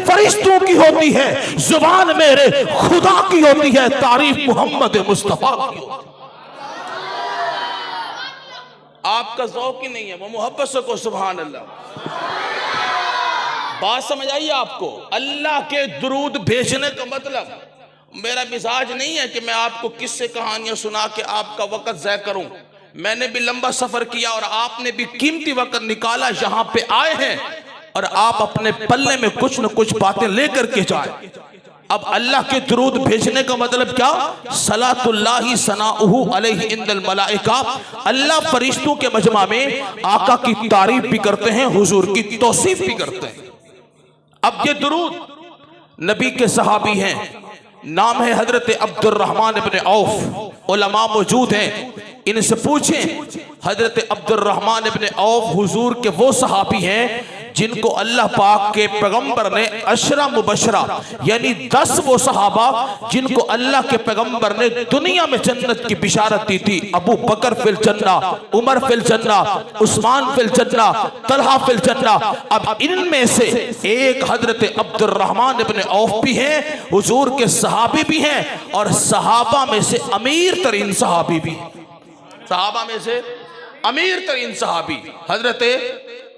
फरिश्तों की होती है, जुबान मेरे खुदा की होती है, तारीफ मोहम्मद मुस्तफा की होती है। आपका ज़ौक़ ही नहीं है, वो मोहब्बत से को सुभान अल्लाह। बात समझ आई आपको? अल्लाह के दुरूद भेजने का मतलब, मेरा मिजाज नहीं है कि मैं आपको किस्से कहानियां सुना के आपका वक्त ज़ाय करूं। मैंने भी लंबा सफर किया और आपने भी कीमती वक्त निकाला, यहां पे आए हैं और आप अपने पल्ले में कुछ न कुछ बातें लेकर के जाए। अब अल्लाह के दुरूद भेजने का मतलब क्या? सलातुल्लाहि सनाउहु अलैहि इंदल मलाइका, अल्लाह फरिश्तों के मजमा में आका की तारीफ भी करते हैं, हुजूर की तौसीफ भी करते हैं। अब ये दुरूद नबी के सहाबी हैं, नाम है हजरत अब्दुर्रहमान इब्न औफ, उलमा मौजूद हैं, इनसे पूछें। हजरत अब्दुर्रहमान इब्न औफ हुजूर के वो सहाबी हैं जिनको अल्लाह पाक के पैगंबर ने अशरा मुबशरा यानी 10 वो सहाबा जिनको अल्लाह के पैगंबर ने दुनिया में जन्नत की बिशारत दी थी। अबू बकर फिल जन्ना, उमर फिल जन्ना, उस्मान फिल जन्ना, तलहा फिल जन्ना। अब इनमें से एक हजरत अब्दुर्रहमान इब्न औफ भी हैं, हुजूर के सहाबी भी हैं और सहाबा में से अमीर तरीन सहाबी भी हैं। सहाबा में से अमीर तरीन सहाबी हजरत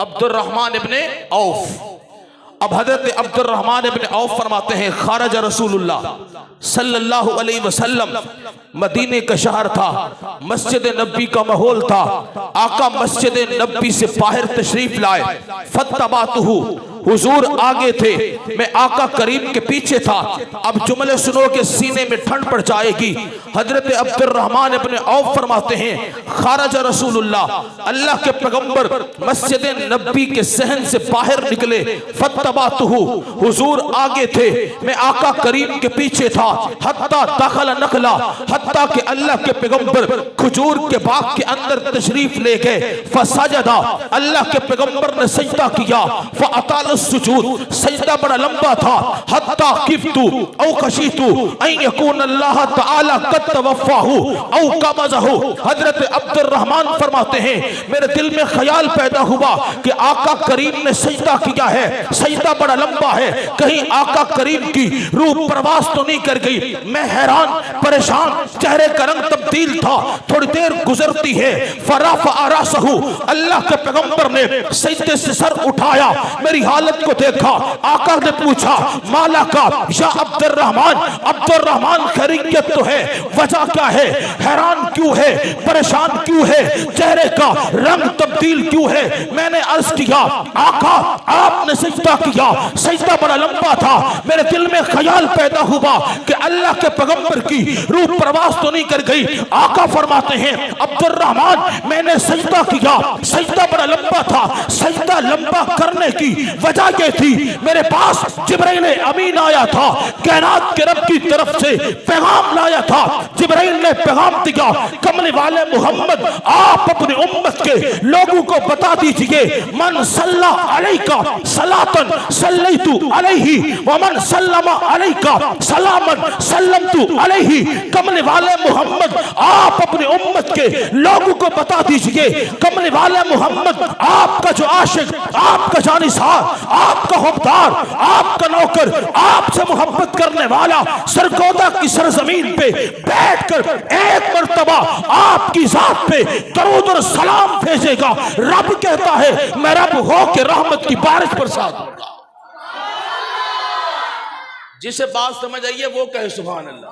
अब्दुर्रहमान इब्ने औफ। अब हजरत अब्दुर्रहमान इब्ने औफ फरमाते हैं, खारज रसूलुल्लाह सल्लल्लाहु अलैहि वसल्लम, मदीने का शहर था, मस्जिद नबी का माहौल था, आका मस्जिद नबी से बाहर तशरीफ लाए। फत्तबातुहु, हुजूर आगे थे, मैं आका करीम के पीछे था। अब जुमले सुनो के सीने में ठंड पड़ जाएगी। हजरत अब्दुर्रहमान इब्ने औफ फरमाते हैं, खारज रसूलुल्लाह, अल्लाह के पैगंबर मस्जिद नबी के सहन से बाहर निकले। फत्तबातुहु, हुजूर आगे थे, मैं आका करीम के पीछे था। हत्ता दखल नखला, हत्ता के अल्लाह के पैगंबर खजूर के बाग के अंदर तशरीफ ले गए। फसजदा, अल्लाह के पैगंबर ने सजदा किया। फअताल सुजूद, सजदा बड़ा लंबा था। हत्ता किफ्तु औ खशीतु अन यकून अल्लाह तआला कद तवफ़ाहु औ कबज़हु। हजरत अब्दुर्रहमान फरमाते हैं, मेरे दिल में ख्याल पैदा हुआ कि आका करीम ने सजदा किया है, सजदा बड़ा लंबा है, कहीं आका करीम की रूह परवास तो नहीं कर गई। मैं हैरान परेशान, चेहरे का रंग तब्दील था। थोड़ी देर गुजरती है, फराफ आरासहु, अल्लाह के पैगंबर ने सजदे से सर उठाया, मेरी हालत को देखा। आका ने पूछा, माला का या अब्दुर्रहमान, अब्दुर्रहमान खैरियत तो है, वजह क्या है? हैरान क्यों है? परेशान क्यों है? चेहरे का रंग तब्दील क्यों है? मैंने अर्ज किया, आका आपने सजदा किया, सजदा बड़ा लंबा था। मेरे दिल में ख्याल पैदा हुआ कि अल्लाह के पैगंबर की रूह प्रवास तो नहीं कर गई। आका फरमाते हैं, अब्दुर्रहमान मैंने सजदा किया, सजदा बड़ा लंबा था। सजदा लंबा करने की वजह ये थी, मेरे पास जिब्राइल अमीन आया था, कायनात के रब की तरफ से पैगाम लाया था। जिब्राइल ने पैगाम दिया, कमले वाले मोहम्मद आप अपने उम्मत के लोगों को बता दीजिए, मन सल्ला अलैका सलातन सल्लैतु अलैहि व मन सल्लमा अलैका सलामन सल्लमतु अलैहि। कमले वाले मोहम्मद आप अपने उम्मत के लोगों को बता दीजिए, कमले वाले मोहम्मद आपका जो आशिक, आपका जानिसार, आपका हुक्मदार, आपका नौकर, आपसे मोहब्बत करने वाला सरगोदा की सरजमीन पे बैठकर एक मर्तबा आपकी जात पे दरूद और सलाम भेजेगा। रब कहता है, मैं रब हो के रहमत की बारिश बरसा दूंगा। जिसे बात समझ आई है वो कहे सुभान अल्लाह।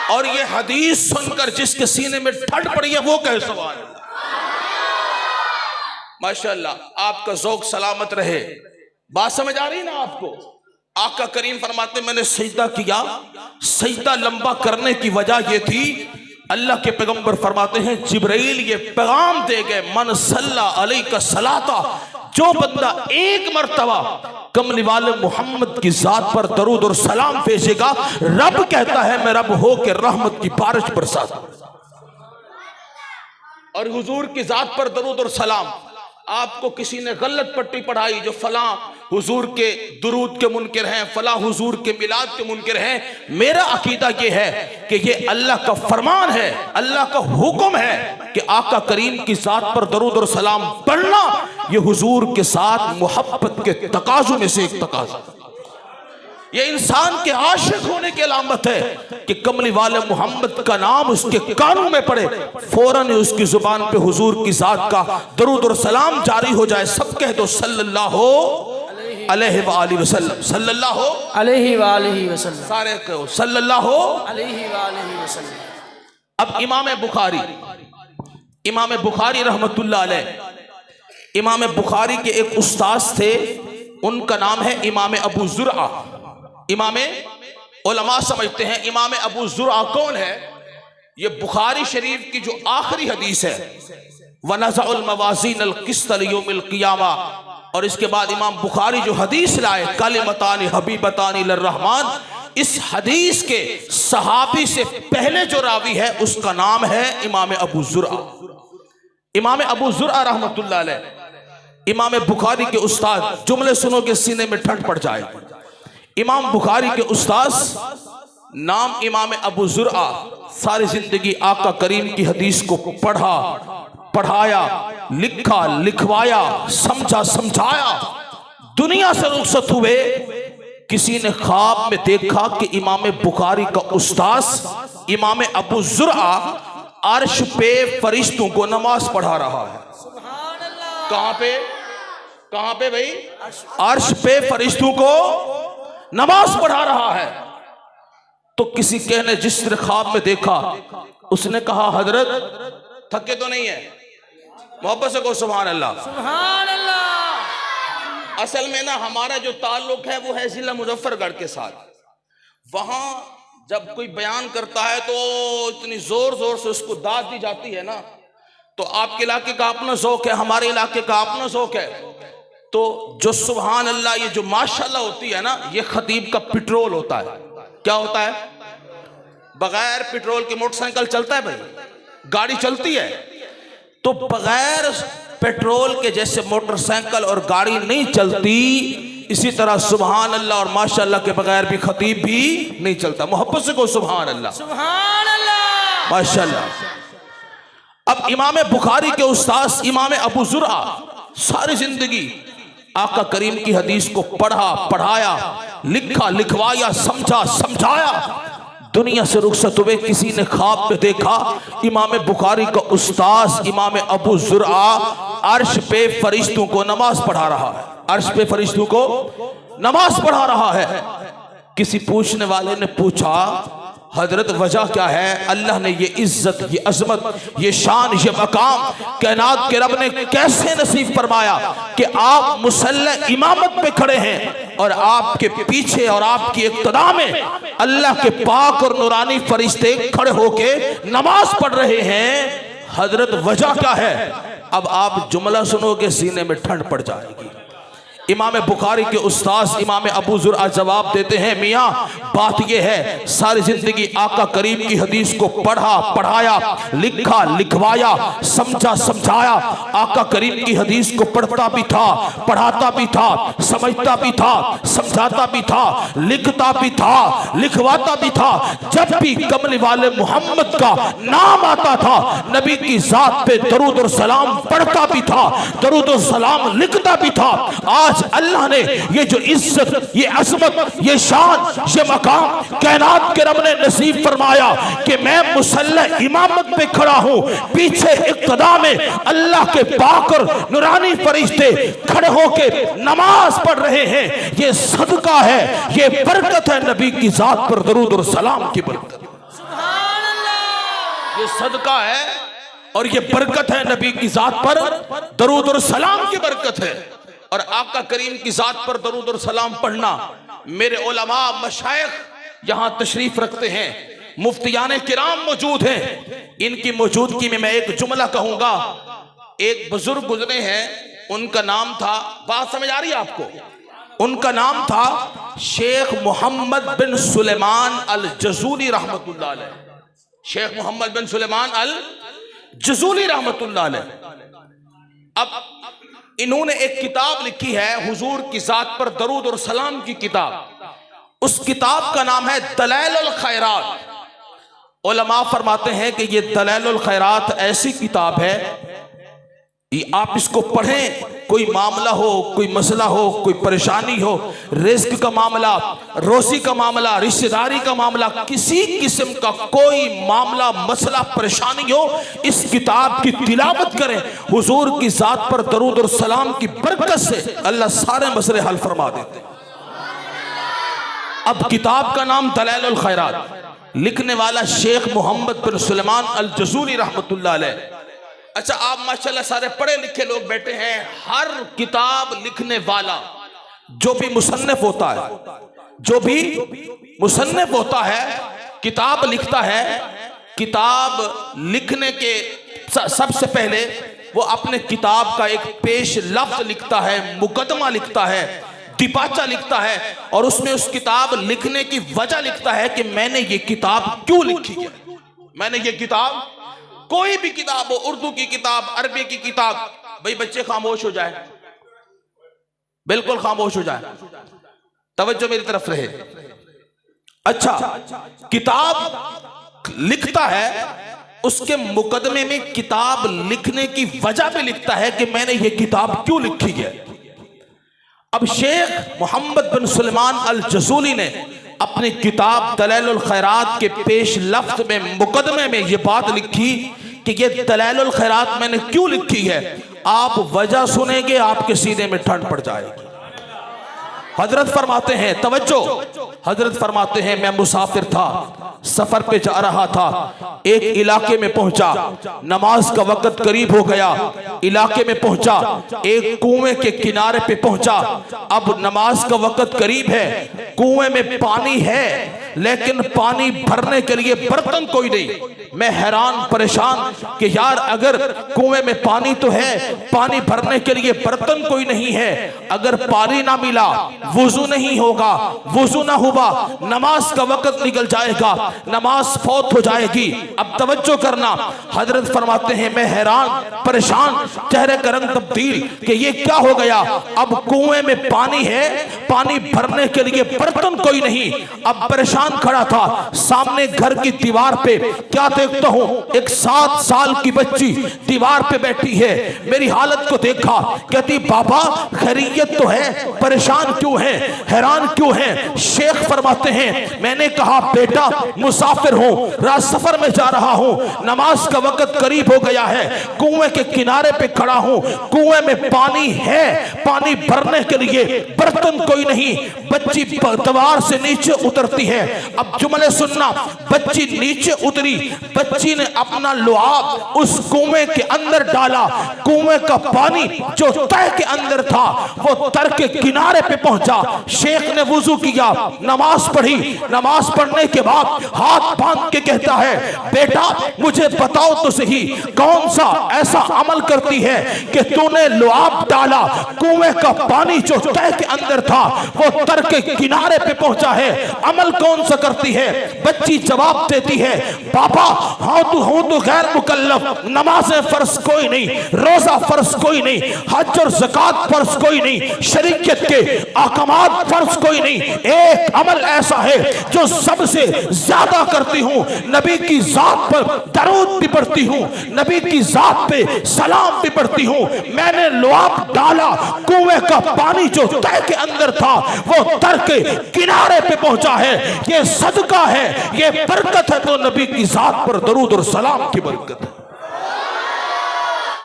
और ये हदीस सुनकर जिसके सीने में ठंड पड़ी है वो कहे सुभान अल्लाह। माशाअल्लाह, आपका ज़ौक़ सलामत रहे। बात समझ आ रही ना आपको? आका करीम फरमाते, मैंने सजदा किया, सजदा लंबा करने की वजह यह थी, अल्लाह के पैगंबर फरमाते हैं, जिब्राइल ये पैगाम दे गए, मन सल्ला अलैका सलाता, जो बंदा एक मर्तबा कमली वाले मोहम्मद की जात पर दरूद और सलाम भेजेगा, रब कहता है मैं रब हो के रहमत की बारिश बरसा दूंगा। और हुजूर की जात पर दरूद और सलाम, आपको किसी ने गलत पट्टी पढ़ाई जो फलां हुजूर के दुरूद के मुनकिर हैं, फलां हुजूर के मिलाद के मुनकिर हैं, मेरा अकीदा ये है कि ये अल्लाह का फरमान है, अल्लाह का हुक्म है कि आका करीम की जात पर दरूद और सलाम पढ़ना ये हुजूर के साथ मोहब्बत के तकाज़ों में से एक तकाज़ा। ये इंसान के आशिक होने की अलामत है कि कमली वाले मोहम्मद का नाम उसके कानों में पड़े, फौरन उसकी जुबान पे हुजूर की जात का दरूद और सलाम जारी हो जाए। सब कह दो सल्लल्लाहु अलैहि वसल्लम, सल्लल्लाहु अलैहि वसल्लम, सारे कहो सल्लल्लाहु अलैहि वसल्लम। अब इमाम बुखारी रहमतुल्लाह अलैह, इमाम बुखारी के एक उस्ताद थे, उनका नाम है इमाम अबू जुरआ। इमाम उलमा समझते हैं इमाम अबू जुरआ कौन है? ये बुखारी शरीफ की जो आखिरी हदीस है, वनज़अल मवाज़ीन अल क़िस्त लियौमिल क़ियामा, और इसके बाद इमाम बुखारी जो हदीस लाए कलिमतानी हबीबतानी लिर्रहमान, इस हदीस के सहाबी से पहले जो रावी है उसका नाम है इमाम अबू जुरआ। इमाम अबू जुरआ रहमतुल्लाह अलैह इमाम बुखारी के उस्ताद, जुमले सुनोगे सीने में ठंड पड़ जाए। इमाम बुखारी के उस्ताद नाम इमाम अबू जुरआ, सारी जिंदगी आका करीम की हदीस को पढ़ा, पढ़ाया, लिखा, लिखवाया, समझा, समझाया, दुनिया से रुखसत हुए। किसी ने ख्वाब में देखा कि इमाम बुखारी का उस्ताद इमाम अबू जुरआ अर्श पे फरिश्तों को नमाज पढ़ा रहा है। कहां पे? कहां पे भाई? अर्श पे फरिश्तों को नमाज पढ़ा रहा है। तो किसी कहने जिसने ख्वाब में देखा उसने कहा हजरत थके तो नहीं है? मोहब्बत से कहो सुभान अल्लाह, सुभान अल्लाह। असल में ना हमारा जो ताल्लुक है वो है जिला मुजफ्फरगढ़ के साथ। वहां जब कोई बयान करता है तो इतनी जोर जोर से उसको दाद दी जाती है ना, तो आपके इलाके का अपना ज़ौक़ है, हमारे इलाके का अपना ज़ौक़ है। तो जो सुभान अल्लाह, ये जो माशाल्लाह होती है ना, ये खतीब का पेट्रोल होता है। क्या होता है? बगैर पेट्रोल के मोटरसाइकिल चलता है भाई? गाड़ी चलती है? तो बगैर पेट्रोल के जैसे मोटरसाइकिल और गाड़ी नहीं चलती, इसी तरह सुभान अल्लाह और माशाल्लाह के बगैर भी खतीब भी नहीं चलता। मोहब्बत से को सुभान अल्लाह, सुभान अल्लाह, माशाल्लाह। अब इमाम बुखारी के उस्ताद इमाम अबू जुरआ सारी जिंदगी आका करीम की हदीस को पढ़ा, पढ़ाया, लिखा, लिखवाया, समझा, समझाया, दुनिया से रुखसत हुए। किसी ने ख्वाब में देखा इमाम बुखारी का उस्ताद इमाम अबू जुरआ अर्श पे फरिश्तों को नमाज पढ़ा रहा है, अर्श पे फरिश्तों को नमाज पढ़ा रहा है। किसी पूछने वाले ने पूछा हजरत वजह क्या है? अल्लाह ने ये इज्जत, ये अजमत, ये शान, ये मकाम कायनात के रब ने कैसे नसीब फरमाया कि आप मुसल्ला इमामत पे खड़े हैं और आपके पीछे और आपकी इक्तदा में अल्लाह के पाक और नूरानी फरिश्ते खड़े होके नमाज पढ़ रहे हैं। हजरत वजह क्या है? अब आप जुमला सुनोगे सीने में ठंड पड़ जाएगी। इमाम बुखारी के उस्ताद इमाम अबू जुरआ जवाब देते हैं, मियाँ बात यह है सारी जिंदगी आका करीम की हदीस को पढ़ा, पढ़ाया, लिखा, लिखवाया, समझा, समझाया। आका करीम की हदीस को पढ़ता भी था, पढ़ाता भी था, समझता भी था, समझाता भी था, लिखता भी था, लिखवाता भी था। जब भी कमली वाले मोहम्मद का नाम आता था नबी की जात पे दरूद और सलाम पढ़ता भी था, दरूद और सलाम लिखता भी था। आज अल्लाह ने ये जो इज्जत, ये अजमत, ये शान, ये मकाम कायनात के रब ने नसीब फरमाया कि मैं मुसल्ला इमामत पे खड़ा हूं, पीछे इक्तदा में अल्लाह के पाक और नूरानी फरिश्ते खड़े होके नमाज पढ़ रहे हैं। ये सदका है, ये बरकत है नबी की जात पर दरूद और सलाम की बरकत। सुभान अल्लाह, ये सदका है और ये बरकत है नबी की जात पर दरूद और सलाम की बरकत है। और आका करीम की जात पर दरूद और सलाम पढ़ना, मेरे उलमा मशाइख यहाँ तशरीफ रखते हैं, मुफ्तियाने किराम मौजूद हैं, इनकी मौजूदगी में मैं एक जुमला कहूंगा। एक बुजुर्ग गुजरे हैं, उनका नाम था, बात समझ आ रही है आपको? उनका नाम था शेख मोहम्मद बिन सुलेमान अल जजूली रहमतुल्लाह अलैह। शेख मोहम्मद बिन सुलेमान अल जजूली रहमतुल्लाह अलैह। अब इन्होंने एक किताब लिखी है हुजूर की जात पर दरूद और सलाम की किताब। उस किताब का नाम है दलाइलुल खैरात। उलमा फरमाते हैं कि ये दलाइलुल खैरात ऐसी किताब है, आप इसको पढ़ें, कोई मामला हो, कोई मसला हो, कोई परेशानी हो, रिस्क का मामला, रोजी का मामला, रिश्तेदारी का मामला, किसी किस्म का कोई मामला, मसला, परेशानी हो, इस किताब की तिलावत करें। हुजूर की जात पर दरूद और सलाम की बरकत से अल्लाह सारे मसले हल फरमा देते हैं। अब किताब का नाम दलाइलुल खैरात, लिखने वाला शेख मोहम्मद बिन सुलेमान अल जज़ूरी रहमतुल्लाह अलैह। अच्छा, आप माशाल्लाह सारे पढ़े लिखे लोग बैठे हैं। हर किताब लिखने वाला जो भी मुसन्निफ होता है, जो भी मुसन्निफ होता है, किताब लिखता है, किताब लिखने के सबसे पहले वो अपने किताब का एक पेश लफ्ज लिखता है, मुकदमा लिखता है, दिपाचा लिखता है, और उसमें उस किताब लिखने की वजह लिखता है कि मैंने ये किताब क्यों लिखी है। मैंने ये किताब, कोई भी किताब हो, उर्दू की किताब, अरबी की किताब, भाई बच्चे खामोश हो जाए, बिल्कुल खामोश हो जाए, तवज्जो मेरी तरफ रहे। अच्छा, किताब लिखता है, उसके मुकदमे में किताब लिखने की वजह भी लिखता है कि मैंने ये किताब क्यों लिखी है। अब शेख मोहम्मद बिन सुलेमान अल जज़ूली ने अपनी किताब दलाइलुल खैरात के पेश लफ्ज में, मुकदमे में ये बात लिखी कि ये दलाइलुल खैरात मैंने क्यों लिखी है। आप वजह सुनेंगे, आपके सीने में ठंड पड़ जाएगी। हजरत फरमाते हैं, तवज्जो, हजरत फरमाते हैं, मैं मुसाफिर था, सफर पे जा रहा था, एक इलाके में पहुंचा, नमाज का वक्त करीब हो गया, इलाके में पहुंचा, एक कुएं के किनारे पे पहुंचा। अब नमाज का वक्त करीब है, कुएं में पानी है, लेकिन पानी भरने के लिए बर्तन कोई नहीं। मैं हैरान परेशान कि यार अगर कुएं में पानी तो है, पानी भरने के लिए बर्तन कोई नहीं है, अगर पानी ना मिला, वुजू नहीं होगा, वुजू ना हुआ, नमाज का वक्त निकल जाएगा, नमाज फौत हो जाएगी। अब तवज्जो करना, हजरत फरमाते हैं, मैं हैरान परेशान, चेहरे का रंग तब्दील कि ये क्या हो गया। अब कुएं में पानी है, पानी भरने के लिए बर्तन कोई नहीं। अब परेशान खड़ा था, सामने घर की दीवार पे क्या देखता हूं, एक 7 साल की बच्ची दीवार पे बैठी है। मेरी हालत को देखा, कहती बाबा खैरियत तो है, परेशान क्यों है, हैरान क्यों है। शेख फरमाते हैं, मैंने कहा बेटा मुसाफिर हूं, रात सफर में जा रहा हूं, नमाज का वक्त करीब हो गया है, कुएं के किनारे पे खड़ा हूं, कुएं में पानी है, पानी भरने के लिए बर्तन कोई नहीं। बच्ची दीवार से नीचे उतरती है। अब जुमले सुनना, बच्ची नीचे उतरी, बच्ची ने अपना लुआब उस कुएं के अंदर डाला, कुएं का पानी जो तह के अंदर था वो तर के किनारे पे पहुंचा। शेख ने वुजू किया, नमाज पढ़ी, नमाज पढ़ने के बाद हाथ बांध के कहता है, बेटा मुझे बताओ तो सही, कौन सा ऐसा अमल करती है कि तूने लुआब डाला, कुएं का पानी जो तह के अंदर था वो तर के किनारे पे पहुंचा है, अमल कौन सा करती है। बच्ची जवाब देती है, पापा हाँ तो गैर मुकल्लफ, नमाज़ें फर्ज कोई नहीं, रोजा फर्ज कोई नहीं, हज और ज़कात फर्ज कोई नहीं, शरीयत के अहकामात फर्ज कोई नहीं, एक अमल ऐसा है जो सबसे ज्यादा करती हूँ, नबी की जात पर दरूद भी पढ़ती हूँ, नबी की जात पे सलाम भी पढ़ती हूँ। मैंने लुआब डाला, कुएं का पानी जो तह के अंदर था वो तर के किनारे पे पहुंचा है, ये सदका है, ये बरकत है, तो नबी की जात पर दरूद और सलाम की बरकत है।